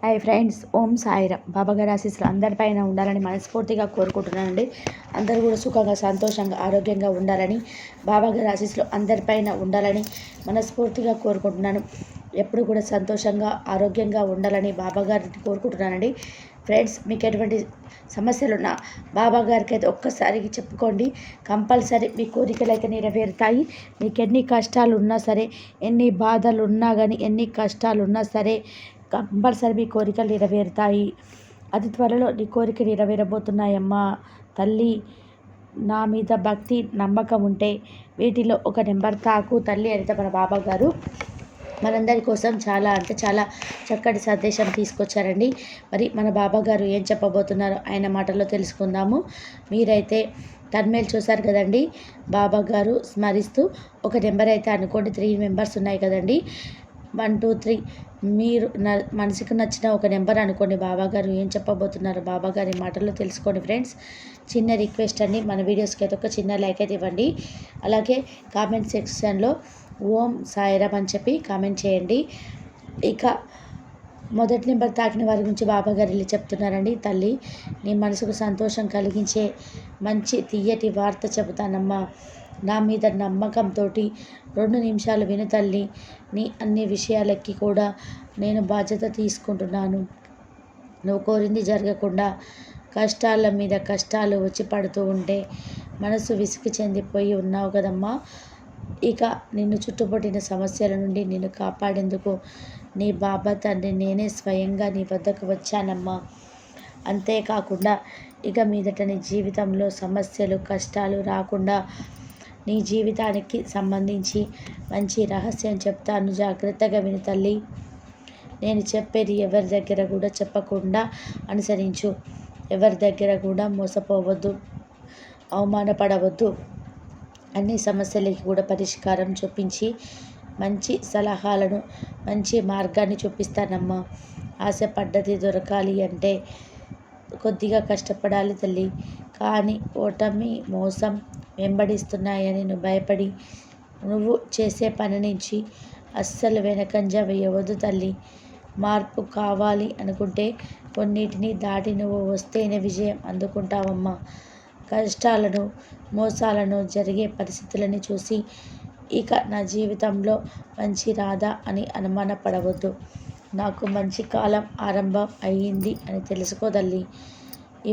Hi friends, ఓం సాయిరామ్. బాబాగారి ఆశీస్సులు అందరిపైన ఉండాలని మనస్ఫూర్తిగా కోరుకుంటున్నానండి. అందరూ కూడా సుఖంగా, సంతోషంగా, ఆరోగ్యంగా ఉండాలని, బాబాగారి ఆశీస్సులు అందరిపైన ఉండాలని మనస్ఫూర్తిగా కోరుకుంటున్నాను. ఎప్పుడు కూడా సంతోషంగా, ఆరోగ్యంగా ఉండాలని బాబాగారిని కోరుకుంటున్నానండి. ఫ్రెండ్స్, మీకు ఎటువంటి సమస్యలున్నా బాబాగారికి అయితే ఒక్కసారికి చెప్పుకోండి. కంపల్సరీ మీ కోరికలు అయితే నెరవేరుతాయి. మీకు ఎన్ని కష్టాలు ఉన్నా సరే, ఎన్ని బాధలు ఉన్నా కానీ, ఎన్ని కష్టాలు ఉన్నా సరే కంపల్సరీ మీ కోరికలు నెరవేరుతాయి. అతి త్వరలో నీ కోరిక నెరవేరబోతున్నాయమ్మా. తల్లి, నా మీద భక్తి, నమ్మకం ఉంటే వీటిలో ఒక నెంబర్ తాకు తల్లి అయితే మన బాబా గారు మనందరి కోసం చాలా అంటే చాలా చక్కటి సందేశం తీసుకొచ్చారండి. మరి మన బాబా గారు ఏం చెప్పబోతున్నారో ఆయన మాటల్లో తెలుసుకుందాము. మీరైతే తన్మేలు చూశారు కదండి. బాబా గారు స్మరిస్తూ ఒక నెంబర్ అయితే అనుకోండి. 3 మెంబర్స్ ఉన్నాయి కదండి. 1 2 3 మీరు మనసుకు నచ్చిన ఒక నెంబర్ అనుకోండి. బాబాగారు ఏం చెప్పబోతున్నారు బాబాగారి మాటల్లో తెలుసుకోండి. ఫ్రెండ్స్, చిన్న రిక్వెస్ట్ అండి, మన వీడియోస్కి అయితే ఒక చిన్న లైక్ అయితే ఇవ్వండి. అలాగే కామెంట్ సెక్షన్లో ఓం సాయిరామ్ అని చెప్పి కామెంట్ చేయండి. ఇక మొదటి నెంబర్ తాకిన వారి గురించి బాబాగారు ఇలా చెప్తున్నారండి. తల్లి, నీ మనసుకు సంతోషం కలిగించే మంచి తీయటి వార్త చెబుతానమ్మా. నా మీద నమ్మకంతో 2 నిమిషాలు విను తల్లి. నీ అన్ని విషయాలకి కూడా నేను బాధ్యత తీసుకుంటున్నాను. నువ్వు కోరింది జరగకుండా కష్టాల మీద కష్టాలు వచ్చి పడుతూ ఉంటే మనసు విసిగి చెందిపోయి ఉన్నావు కదమ్మా. ఇక నిన్ను చుట్టుపట్టిన సమస్యల నుండి నిన్ను కాపాడేందుకు నీ బాబా తండ్రి నేనే స్వయంగా నీ వద్దకు వచ్చానమ్మా. అంతేకాకుండా ఇక మీదట నీ జీవితంలో సమస్యలు, కష్టాలు రాకుండా నీ జీవితానికి సంబంధించి మంచి రహస్యం చెప్తాను. జాగ్రత్తగా విను తల్లి. నేను చెప్పేది ఎవరి దగ్గర కూడా చెప్పకుండా అనుసరించు. ఎవరి దగ్గర కూడా మోసపోవద్దు, అవమానపడవద్దు. అన్ని సమస్యలకి కూడా పరిష్కారం చూపించి మంచి సలహాలను, మంచి మార్గాన్ని చూపిస్తానమ్మా. ఆశపడ్డది దొరకాలి అంటే కొద్దిగా కష్టపడాలి తల్లి. కానీ ఓటమి, మోసం వెంబడిస్తున్నాయని నువ్వు భయపడి నువ్వు చేసే పని నుంచి అస్సలు వెనకంజ వేయవద్దు తల్లి. మార్పు కావాలి అనుకుంటే కొన్నిటిని దాటి నువ్వు వస్తేనే విజయం అందుకుంటావమ్మా. కష్టాలను, మోసాలను, జరిగే పరిస్థితులని చూసి ఇక నా జీవితంలో మంచి రాదా అని అనుమానపడవద్దు. నాకు మంచి కాలం ఆరంభం అయ్యింది అని తెలుసుకోదల్లి.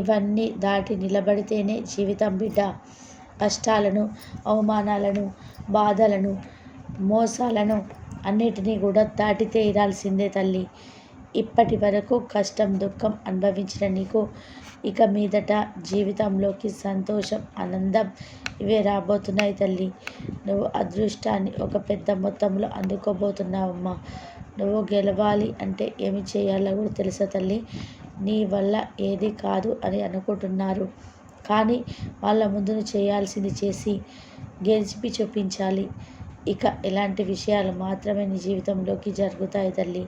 ఇవన్నీ దాటి నిలబడితేనే జీవితం బిడ్డ. కష్టాలను, అవమానాలను, బాధలను, మోసాలను అన్నిటినీ కూడా దాటి తీరాల్సిందే తల్లి. ఇప్పటి వరకు కష్టం, దుఃఖం అనుభవించిన నీకు ఇక మీదట జీవితంలోకి సంతోషం, ఆనందం ఇవే రాబోతున్నాయి తల్లి. నువ్వు అదృష్టాన్ని ఒక పెద్ద మొత్తంలో అందుకోబోతున్నావమ్మా. నువ్వు గెలవాలి అంటే ఏమి చేయాలో కూడా తెలుసా తల్లి. నీ వల్ల ఏది కాదు అని అనుకుంటున్నారు, కానీ వాళ్ళ ముందు చేయాల్సింది చేసి గెలిచి చూపించాలి. ఇక ఇలాంటి విషయాలు మాత్రమే నీ జీవితంలోకి జరుగుతాయి తల్లి.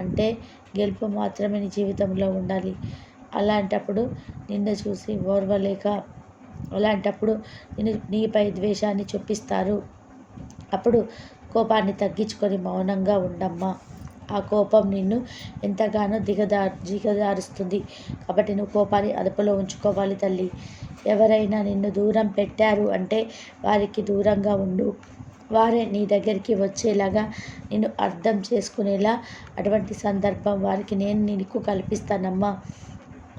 అంటే గెలుపు మాత్రమే నీ జీవితంలో ఉండాలి. అలాంటప్పుడు నిన్ను చూసి ఓర్వలేక, అలాంటప్పుడు నీపై ద్వేషాన్ని చూపిస్తారు. అప్పుడు కోపాన్ని తగ్గించుకొని మౌనంగా ఉండమ్మా. ఆ కోపం నిన్ను ఎంతగానో దిగజారుస్తుంది. కాబట్టి నువ్వు కోపాన్ని అదుపులో ఉంచుకోవాలి తల్లి. ఎవరైనా నిన్ను దూరం పెట్టారు అంటే వారికి దూరంగా ఉండు. వారే నీ దగ్గరికి వచ్చేలాగా, నిన్ను అర్థం చేసుకునేలా అటువంటి సందర్భం వారికి నేను నీకు కల్పిస్తానమ్మా.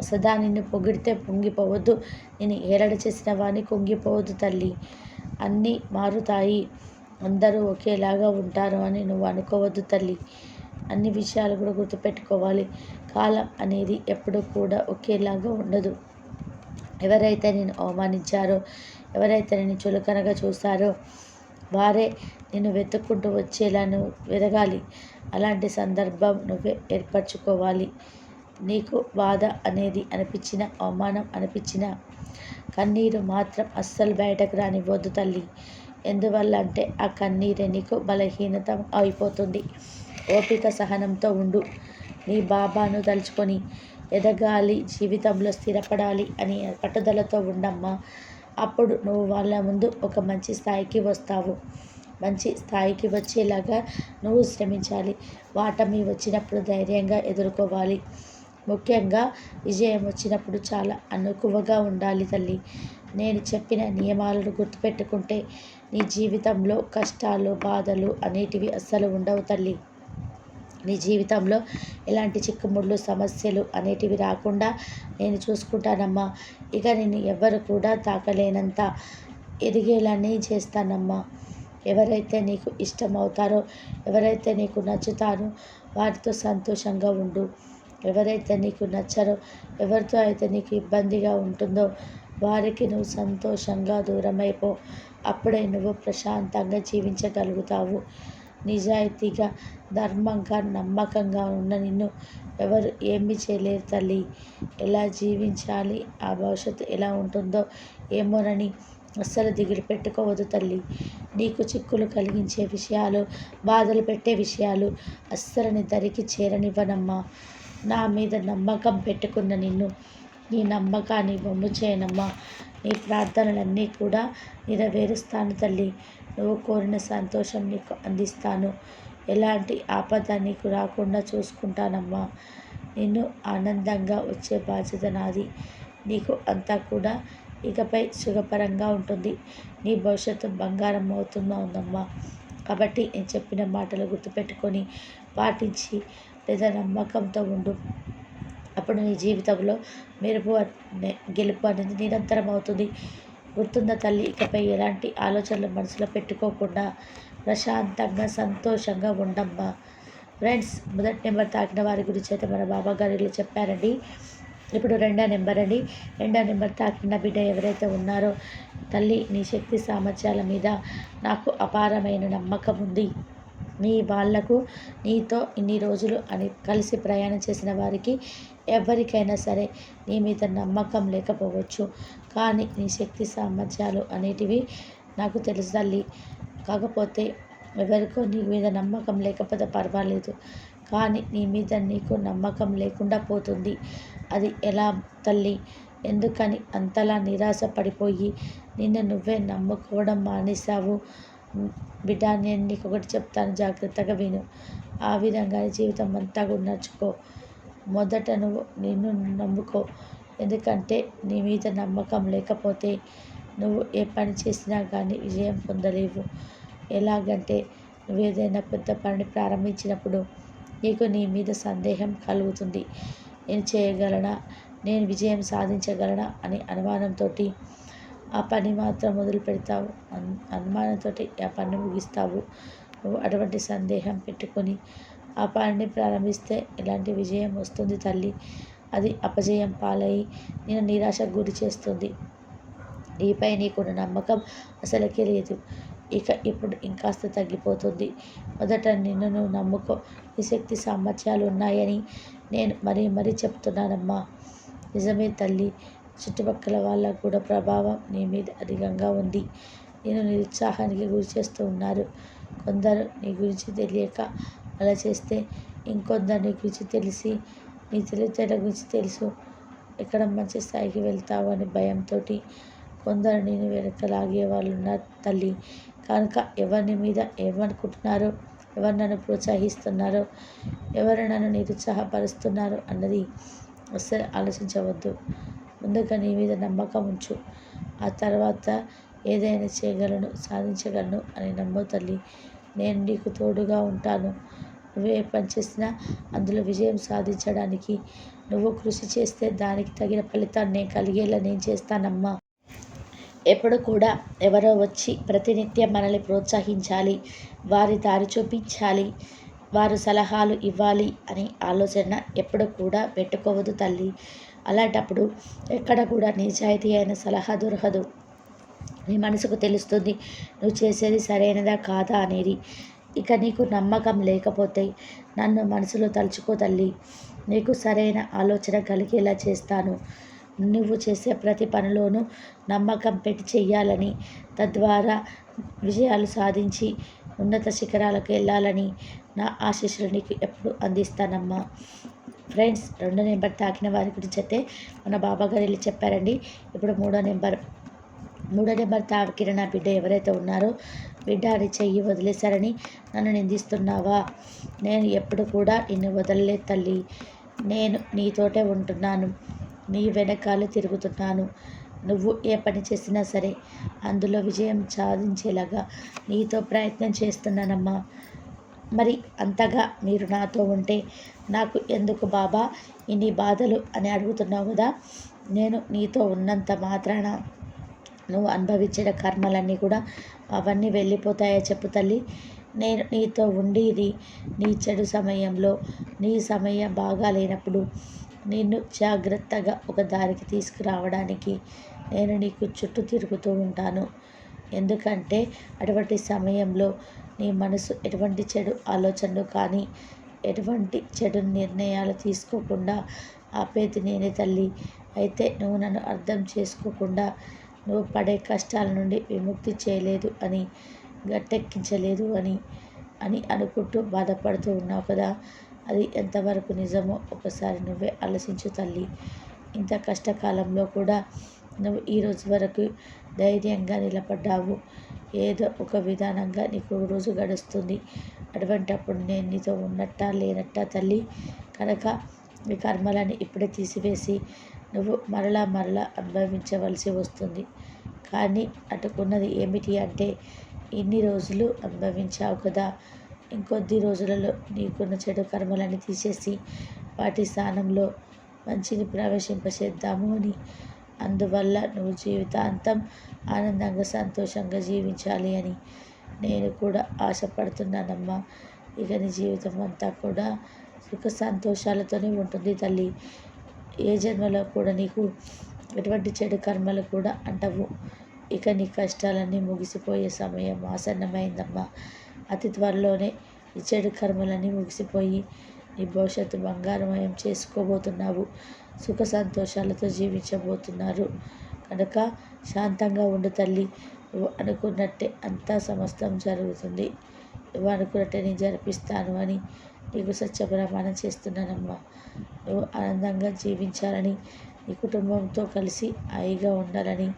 సదా నిన్ను పొగిడితే పొంగిపోవద్దు. నేను ఏలడ చేసిన వాడిని కుంగిపోవద్దు తల్లి. అన్నీ మారుతాయి, అందరూ ఒకేలాగా ఉంటారు అని నువ్వు అనుకోవద్దు తల్లి. అన్ని విషయాలు కూడా గుర్తుపెట్టుకోవాలి. కాలం అనేది ఎప్పుడూ కూడా ఒకేలాగా ఉండదు. ఎవరైతే నేను అవమానించారో, ఎవరైతే నేను చులకనగా చూశారో వారే నిన్ను వెతుక్కుంటూ వచ్చేలా నువ్వు ఎదగాలి. అలాంటి సందర్భం నువ్వే ఏర్పరచుకోవాలి. నీకు బాధ అనేది అనిపించిన, అవమానం అనిపించిన కన్నీరు మాత్రం అస్సలు బయటకు రానివ్వద్దు తల్లి. ఎందువల్ల అంటే ఆ కన్నీరే నీకు బలహీనత అయిపోతుంది. ఓపిక, సహనంతో ఉండు. నీ బాబాను తలుచుకొని ఎదగాలి, జీవితంలో స్థిరపడాలి అని పట్టుదలతో ఉండమ్మా. అప్పుడు నువ్వు వాళ్ళ ముందు ఒక మంచి స్థాయికి వస్తావు. మంచి స్థాయికి వచ్చేలాగా నువ్వు శ్రమించాలి. వాటమి వచ్చినప్పుడు ధైర్యంగా ఎదుర్కోవాలి. ముఖ్యంగా విజయం వచ్చినప్పుడు చాలా అనుకువగా ఉండాలి తల్లి. నేను చెప్పిన నియమాలను గుర్తుపెట్టుకుంటే నీ జీవితంలో కష్టాలు, బాధలు అనేటివి అస్సలు ఉండవు తల్లి. నీ జీవితంలో ఎలాంటి చిక్కుముళ్ళు, సమస్యలు అనేటివి రాకుండా నేను చూసుకుంటానమ్మా. ఇక నేను ఎవ్వరు కూడా తాకలేనంత ఎదిగేలా నేను చేస్తానమ్మా. ఎవరైతే నీకు ఇష్టమవుతారో, ఎవరైతే నీకు నచ్చుతారో వారితో సంతోషంగా ఉండు. ఎవరైతే నీకు నచ్చరో, ఎవరితో అయితే నీకు ఇబ్బందిగా ఉంటుందో వారికి నువ్వు సంతోషంగా దూరమైపో. అప్పుడే నువ్వు ప్రశాంతంగా జీవించగలుగుతావు. నిజాయితీగా, ధర్మంగా, నమ్మకంగా ఉన్న నిన్ను ఎవరు ఏమీ చేయలేరు తల్లి. ఎలా జీవించాలి, ఆ భవిష్యత్తు ఎలా ఉంటుందో ఏమోనని అస్సలు దిగులు పెట్టుకోవద్దు తల్లి. నీకు చిక్కులు కలిగించే విషయాలు, బాధలు పెట్టే విషయాలు అస్సలు నీ దరికి చేరనివ్వనమ్మా. నా మీద నమ్మకం పెట్టుకున్న నిన్ను, నీ నమ్మకాన్ని వమ్ము చేయనమ్మా. నీ ప్రార్థనలన్నీ కూడా నెరవేరుస్తాను తల్లి. నువ్వు కోరిన సంతోషం నీకు అందిస్తాను. ఎలాంటి ఆపద నీకు రాకుండా చూసుకుంటానమ్మా. నిన్ను ఆనందంగా వచ్చే బాధ్యత నాది. నీకు అంతా కూడా ఇకపై సుఖపరంగా ఉంటుంది. నీ భవిష్యత్తు బంగారం అవుతుందమ్మా. కాబట్టి నేను చెప్పిన మాటలు గుర్తుపెట్టుకొని పాటించి లేదా నమ్మకంతో ఉండు. అప్పుడు నీ జీవితంలో మెరుపు గెలుపు అనేది నిరంతరం అవుతుంది. గుర్తుందా తల్లి? ఇకపై ఎలాంటి ఆలోచనలు మనసులో పెట్టుకోకుండా ప్రశాంతంగా, సంతోషంగా ఉండమ్మా. ఫ్రెండ్స్, మొదటి నెంబర్ తాకిన వారి గురించి అయితే మన బాబాగారు చెప్పారండి. ఇప్పుడు రెండో నెంబర్ అండి. రెండో నెంబర్ తాకిన బిడ్డ ఎవరైతే ఉన్నారో, తల్లి నీ శక్తి సామర్థ్యాల మీద నాకు అపారమైన నమ్మకం ఉంది. నీ వాళ్లకు నీతో ఇన్ని రోజులు అని కలిసి ప్రయాణం చేసిన వారికి ఎవరికైనా సరే నీ మీద నమ్మకం లేకపోవచ్చు. కానీ నీ శక్తి సామర్థ్యాలు అనేటివి నాకు తెలుసు తల్లి. కాకపోతే ఎవరికో నీ మీద నమ్మకం లేకపోతే పర్వాలేదు, కానీ నీ మీద నీకు నమ్మకం లేకుండా పోతుంది. అది ఎలా తల్లి? ఎందుకని అంతలా నిరాశ పడిపోయి నిన్ను నువ్వే నమ్ముకోవడం మానేశావు? బిడ్డ, నేను నీకు ఒకటి చెప్తాను, జాగ్రత్తగా విను. ఆ విధంగా జీవితం అంతా కూడా నడుచుకో. మొదట నువ్వు నిన్ను నమ్ముకో. ఎందుకంటే నీ మీద నమ్మకం లేకపోతే నువ్వు ఏ పని చేసినా కానీ విజయం పొందలేవు. ఎలాగంటే నువ్వు ఏదైనా పెద్ద పనిని ప్రారంభించినప్పుడు నీకు నీ మీద సందేహం కలుగుతుంది. నేను చేయగలనా, నేను విజయం సాధించగలనా అని అనుమానంతో ఆ పని మాత్రం మొదలు పెడతావు. అనుమానంతో ఆ పని ముగిస్తావు. నువ్వు అటువంటి సందేహం పెట్టుకొని ఆ పనిని ప్రారంభిస్తే ఎలాంటి విజయం వస్తుంది తల్లి? అది అపజయం పాలయ్యి నేను నిరాశకు గురి చేస్తుంది. నీపై నీకున్న నమ్మకం అసలుకే లేదు. ఇప్పుడు ఇంకాస్త తగ్గిపోతుంది. మొదట నిన్ను నువ్వు నమ్ముకో. నీ శక్తి సామర్థ్యాలు ఉన్నాయని నేను మరీ చెప్తున్నానమ్మా. నిజమే తల్లి. చుట్టుపక్కల వాళ్ళకు కూడా ప్రభావం నీ మీద అధికంగా ఉంది. నేను నిరుత్సాహానికి గురి చేస్తూ ఉన్నారు. కొందరు నీ గురించి తెలియక అలా చేస్తే, ఇంకొందరు నీ గురించి తెలిసి, నీ తెలివితేటల గురించి తెలుసు ఎక్కడ మంచి స్థాయికి వెళ్తావు అని భయంతో కొందరు నేను వెనక లాగే వాళ్ళు ఉన్నారు తల్లి. కనుక ఎవరి మీద ఏమనుకుంటున్నారో, ఎవరు నన్ను ప్రోత్సహిస్తున్నారో, ఎవరు నన్ను నిరుత్సాహపరుస్తున్నారో అన్నది అస్సలు ఆలోచించవద్దు. ముందుగా నీ మీద నమ్మకం ఉంచు. ఆ తర్వాత ఏదైనా చేయగలను, సాధించగలను అని నమ్ము తల్లి. నేను నీకు తోడుగా ఉంటాను. నువ్వు ఏ పని చేసినా అందులో విజయం సాధించడానికి నువ్వు కృషి చేస్తే దానికి తగిన ఫలితాన్ని కలిగేలా నేను చేస్తానమ్మా. ఎప్పుడు కూడా ఎవరో వచ్చి ప్రతినిత్యం మనల్ని ప్రోత్సహించాలి, వారి దారి చూపించాలి, వారు సలహాలు ఇవ్వాలి అని ఆలోచన ఎప్పుడు కూడా పెట్టుకోవద్దు తల్లి. అలాంటప్పుడు ఎక్కడ కూడా నిజాయితీ అయిన సలహా దొరకదు. నీ మనసుకు తెలుస్తుంది నువ్వు చేసేది సరైనదా కాదా అనేది. ఇక నీకు నమ్మకం లేకపోతే నన్ను మనసులో తలుచుకో తల్లి. నీకు సరైన ఆలోచన కలిగేలా చేస్తాను. నువ్వు చేసే ప్రతి పనిలోనూ నమ్మకం పెట్టి చెయ్యాలని, తద్వారా విజయాలు సాధించి ఉన్నత శిఖరాలకు వెళ్ళాలని నా ఆశీస్సులు నీకు ఎప్పుడు అందిస్తానమ్మా. ఫ్రెండ్స్, 2 నెంబర్ తాకిన వారి గురించి అయితే మన బాబాగారు చెప్పారండి. ఇప్పుడు 3 నెంబర్ తాకిన నా బిడ్డ ఎవరైతే ఉన్నారో బిడ్డ అని చెయ్యి వదిలేశారని నన్ను నిందిస్తున్నావా? నేను ఎప్పుడు కూడా నిన్ను వదలలేదు తల్లి. నేను నీతోటే ఉంటున్నాను, నీ వెనకాలే తిరుగుతున్నాను. నువ్వు ఏ పని చేసినా సరే అందులో విజయం సాధించేలాగా నీతో ప్రయత్నం చేస్తున్నానమ్మా. మరి అంతగా మీరు నాతో ఉంటే నాకు ఎందుకు బాబా ఇన్ని బాధలు అని అడుగుతున్నావు కదా. నేను నీతో ఉన్నంత మాత్రాన నువ్వు అనుభవించిన కర్మలన్నీ కూడా అవన్నీ వెళ్ళిపోతాయా చెప్పు తల్లి. నేను నీతో ఉండేది నీ చెడు సమయంలో, నీ సమయం బాగా లేనప్పుడు నిన్ను జాగ్రత్తగా ఒక దారికి తీసుకురావడానికి నేను నీకు చుట్టూ తిరుగుతూ ఉంటాను. ఎందుకంటే అటువంటి సమయంలో నీ మనసు ఎటువంటి చెడు ఆలోచనలు కానీ ఎటువంటి చెడు నిర్ణయాలు తీసుకోకుండా ఆపేది నేనే తల్లి. అయితే నువ్వు నన్ను అర్థం చేసుకోకుండా నువ్వు పడే కష్టాల నుండి విముక్తి చేయలేదు అని, గట్టెక్కించలేదు అని అని అనుకుంటూ బాధపడుతూ ఉన్నావు కదా. అది ఎంతవరకు నిజమో ఒకసారి నువ్వే ఆలోచించు తల్లి. ఇంత కష్టకాలంలో కూడా నువ్వు ఈరోజు వరకు ధైర్యంగా నిలబడ్డావు. ఏదో ఒక విధానంగా నీకు రోజు గడుస్తుంది. అటువంటప్పుడు నేను నీతో ఉన్నట్టా లేనట్టా తల్లి. కనుక నీ కర్మలని ఇప్పుడే తీసివేసి నువ్వు మరలా అనుభవించవలసి వస్తుంది. కానీ అటుకున్నది ఏమిటి అంటే ఇన్ని రోజులు అనుభవించావు కదా, ఇంకొద్ది రోజులలో నీకున్న చెడు కర్మలని తీసేసి వాటి స్థానంలో మంచిని ప్రవేశింపచేద్దాము అని. అందువల్ల నువ్వు జీవితాంతం ఆనందంగా సంతోషంగా జీవించాలి అని నేను కూడా ఆశపడుతున్నానమ్మా. ఇక నీ జీవితం అంతా కూడా సుఖ సంతోషాలతోనే ఉంటుంది తల్లి. ఏ జన్మలో కూడా నీకు ఎటువంటి చెడు కర్మలు కూడా అంటవు. ఇక నీ కష్టాలన్నీ ముగిసిపోయే సమయం ఆసన్నమైందమ్మా. అతి త్వరలోనే ఈ చెడు కర్మలన్నీ ముగిసిపోయి నీ భవిష్యత్తు బంగారమయం చేసుకోబోతున్నావు. సుఖ సంతోషాలతో జీవించబోతున్నారు. కనుక శాంతంగా ఉండు తల్లి. నువ్వు అనుకున్నట్టే అంతా సమస్తం జరుగుతుంది. నువ్వు అనుకున్నట్టే నేను జరిపిస్తాను అని నీకు సత్య ప్రమాణం చేస్తున్నానమ్మా. నువ్వు ఆనందంగా జీవించాలని, నీ కుటుంబంతో కలిసి హాయిగా ఉండాలని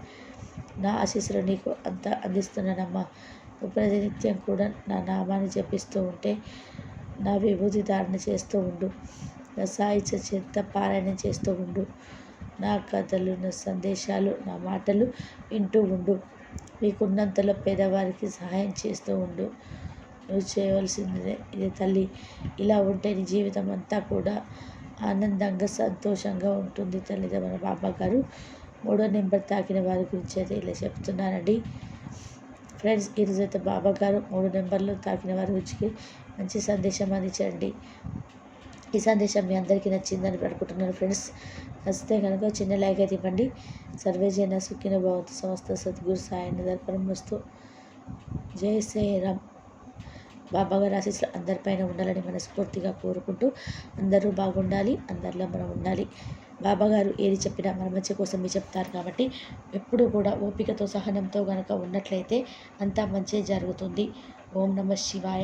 నా ఆశీస్సులు నీకు అంతా అందిస్తున్నానమ్మా. నువ్వు ప్రతినిత్యం కూడా నా నామాన్ని జపిస్తూ ఉంటే, నా విభూతి ధారణ చేస్తూ ఉండు, నా సాయి చరిత్ర పారాయణం చేస్తూ ఉండు, నా కథలు, నా సందేశాలు, నా మాటలు వింటూ ఉండు. నీకున్నంతలో పేదవారికి సహాయం చేస్తూ ఉండు. నువ్వు చేయవలసిందే ఇదే తల్లి. ఇలా ఉంటే నీ జీవితం అంతా కూడా ఆనందంగా సంతోషంగా ఉంటుంది తల్లి. మన బాబా గారు 3వ నెంబర్ తాకిన వారి గురించి అయితే ఇలా చెప్తున్నానండి ఫ్రెండ్స్. ఈరోజైతే బాబా గారు 3 నెంబర్లు తాకిన వారి గురించి మంచి సందేశం అందించండి. ఈ సందేశం మీ అందరికీ నచ్చిందని అనుకుంటున్నాను ఫ్రెండ్స్. నచ్చితే కనుక చిన్న లైక్ అయితే ఇవ్వండి. సర్వేజన సుఖిన భవంతు. సమస్త సద్గురు సాయిని దర్పణం వస్తూ. జై శ్రీరామ్. బాబాగారి ఆశీస్సులు అందరిపైన ఉండాలని మనస్ఫూర్తిగా కోరుకుంటూ, అందరూ బాగుండాలి, అందరిలో మనం ఉండాలి. బాబాగారు ఏది చెప్పినా మన మంచి కోసమే చెప్తారు కాబట్టి ఎప్పుడూ కూడా ఓపికతో సహనంతో కనుక ఉన్నట్లయితే అంతా మంచి జరుగుతుంది. ఓం నమః శివాయ.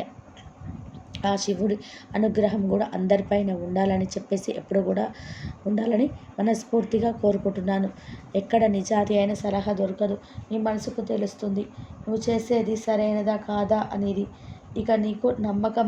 ఆ శివుడి అనుగ్రహం కూడా అందరిపైన ఉండాలని చెప్పేసి ఎప్పుడు కూడా ఉండాలని మనస్ఫూర్తిగా కోరుకుంటున్నాను. ఎక్కడ నిజాతి అయిన సలహా దొరకదు. నీ మనసుకు తెలుస్తుంది నువ్వు చేసేది సరైనదా కాదా అనేది. ఇక నీకు నమ్మకం